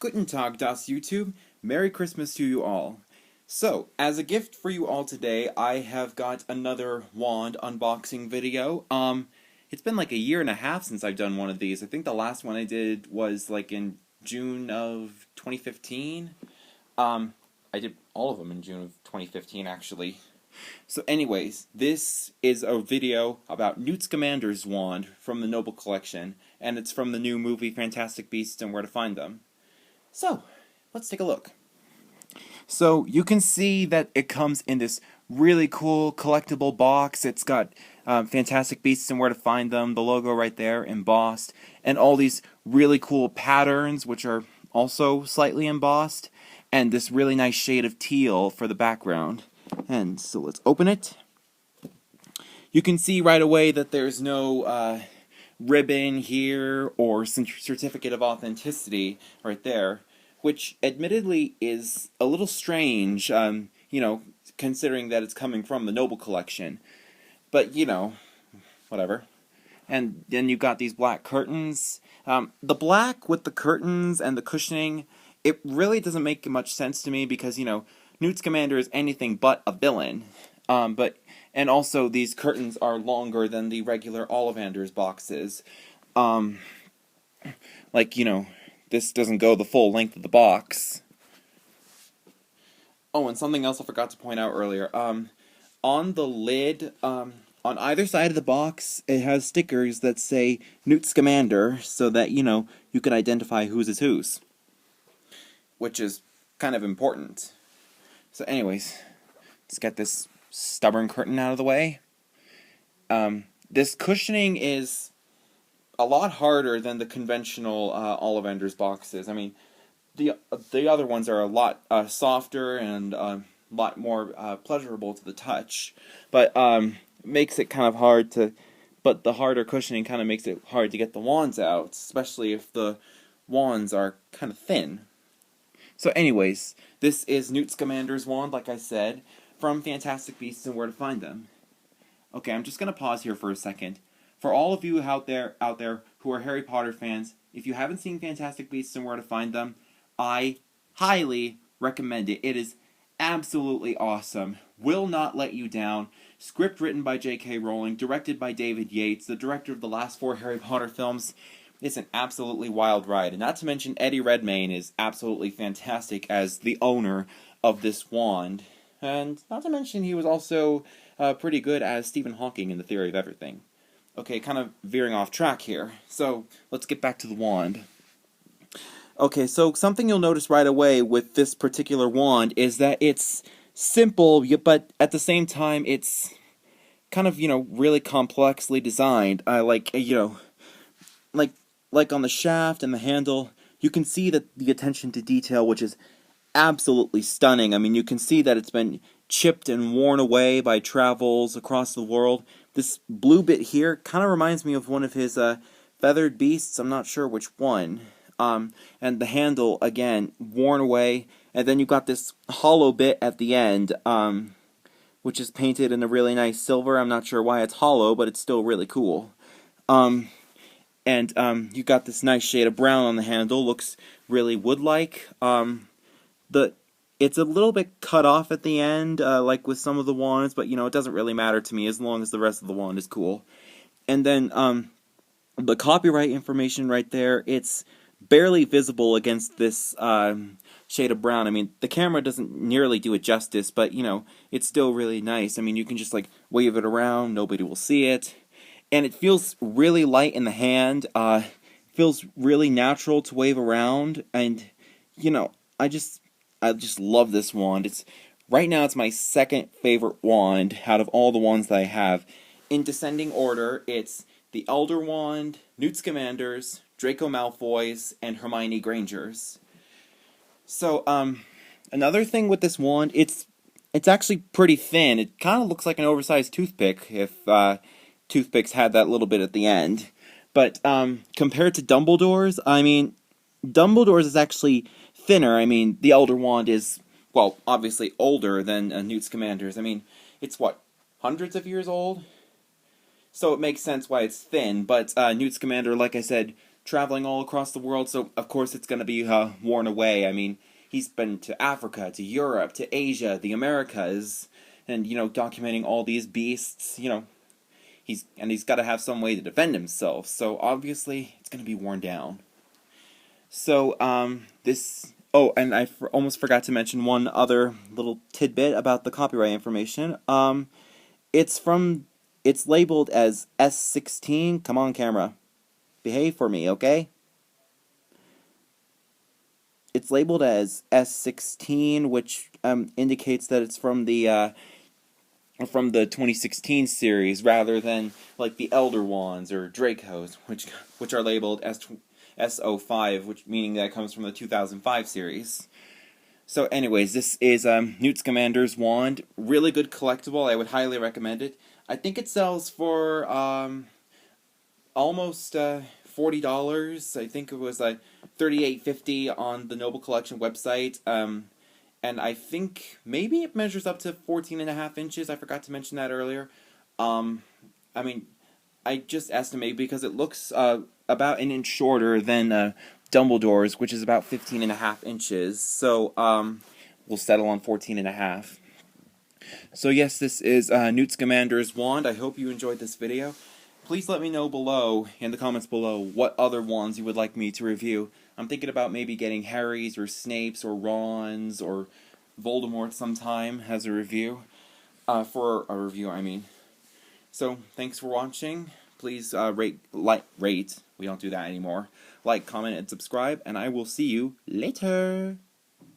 Guten Tag, das YouTube. Merry Christmas to you all. So, as a gift for you all today, I have got another wand unboxing video. It's been like a year and a half since I've done one of these. I think the last one I did was like in June of 2015. I did all of them in June of 2015, actually. So anyways, this is a video about Newt Scamander's wand from the Noble Collection, and it's from the new movie Fantastic Beasts and Where to Find Them. So, let's take a look. So, you can see that it comes in this really cool collectible box. It's got Fantastic Beasts and Where to Find Them, the logo right there, embossed, and all these really cool patterns, which are also slightly embossed, and this really nice shade of teal for the background. And so let's open it. You can see right away that there's no ribbon here or certificate of authenticity right there, which admittedly is a little strange, considering that it's coming from the Noble Collection. But, whatever. And then you got these black curtains. The black with the curtains and the cushioning, it really doesn't make much sense to me because, Newt Scamander is anything but a villain. And also these curtains are longer than the regular Ollivander's boxes. This doesn't go the full length of the box. Oh, and something else I forgot to point out earlier. On the lid, on either side of the box, it has stickers that say Newt Scamander, so that, you can identify whose is whose. Which is kind of important. So anyways, let's get this stubborn curtain out of the way. This cushioning is a lot harder than the conventional Ollivander's boxes. I mean, the other ones are a lot softer and a lot more pleasurable to the touch, but makes it kind of hard to. But the harder cushioning kind of makes it hard to get the wands out, especially if the wands are kind of thin. So anyways, this is Newt Scamander's wand, like I said, from Fantastic Beasts and Where to Find Them. Okay, I'm just going to pause here for a second. For all of you out there who are Harry Potter fans, if you haven't seen Fantastic Beasts and Where to Find Them, I highly recommend it. It is absolutely awesome. Will not let you down. Script written by J.K. Rowling, directed by David Yates, the director of the last 4 Harry Potter films. It's an absolutely wild ride. And not to mention, Eddie Redmayne is absolutely fantastic as the owner of this wand. And not to mention, he was also pretty good as Stephen Hawking in The Theory of Everything. Okay, kind of veering off track here. So, let's get back to the wand. Okay, so something you'll notice right away with this particular wand is that it's simple, but at the same time, it's kind of, really complexly designed. Like on the shaft and the handle, you can see that the attention to detail, which is absolutely stunning. I mean, you can see that it's been chipped and worn away by travels across the world. This blue bit here kind of reminds me of one of his feathered beasts. I'm not sure which one. And the handle, again, worn away. And then you've got this hollow bit at the end, which is painted in a really nice silver. I'm not sure why it's hollow, but it's still really cool. And you got this nice shade of brown on the handle. Looks really wood-like. It's a little bit cut off at the end, like with some of the wands, but, it doesn't really matter to me as long as the rest of the wand is cool. And then the copyright information right there, it's barely visible against this shade of brown. I mean, the camera doesn't nearly do it justice, but, it's still really nice. I mean, you can just, wave it around. Nobody will see it. And it feels really light in the hand. Feels really natural to wave around. And, I just love this wand. Right now it's my second favorite wand out of all the ones that I have. In descending order, it's the Elder Wand, Newt Scamander's, Draco Malfoy's, and Hermione Granger's. So, another thing with this wand, it's actually pretty thin. It kind of looks like an oversized toothpick if toothpicks had that little bit at the end. But compared to Dumbledore's, Dumbledore's is actually thinner. I mean, the Elder Wand is, well, obviously older than Newt Scamander's. I mean, it's hundreds of years old? So it makes sense why it's thin, but Newt Scamander, like I said, traveling all across the world, so of course it's going to be worn away. I mean, he's been to Africa, to Europe, to Asia, the Americas, and, documenting all these beasts, he's got to have some way to defend himself, so obviously it's going to be worn down. So, oh, and I almost forgot to mention one other little tidbit about the copyright information. It's labeled as S16. Come on, camera. Behave for me, okay? It's labeled as S16, which indicates that it's from the 2016 series, rather than like the Elder Wands or Dracos, which are labeled as S05, which meaning that it comes from the 2005 series. So anyways, this is Newt Scamander's wand. Really good collectible. I would highly recommend it. I think it sells for almost $40. I think it was $38.50 on the Noble Collection website. And I think maybe it measures up to 14.5 inches. I forgot to mention that earlier. I mean, I just estimated because it looks about an inch shorter than Dumbledore's, which is about 15.5 inches. So we'll settle on 14.5. So yes, this is Newt Scamander's wand. I hope you enjoyed this video. Please let me know below, in the comments below, what other wands you would like me to review. I'm thinking about maybe getting Harry's or Snape's or Ron's or Voldemort sometime as a review. For a review, I mean. So, thanks for watching. Please rate. We don't do that anymore. Like, comment, and subscribe, and I will see you later.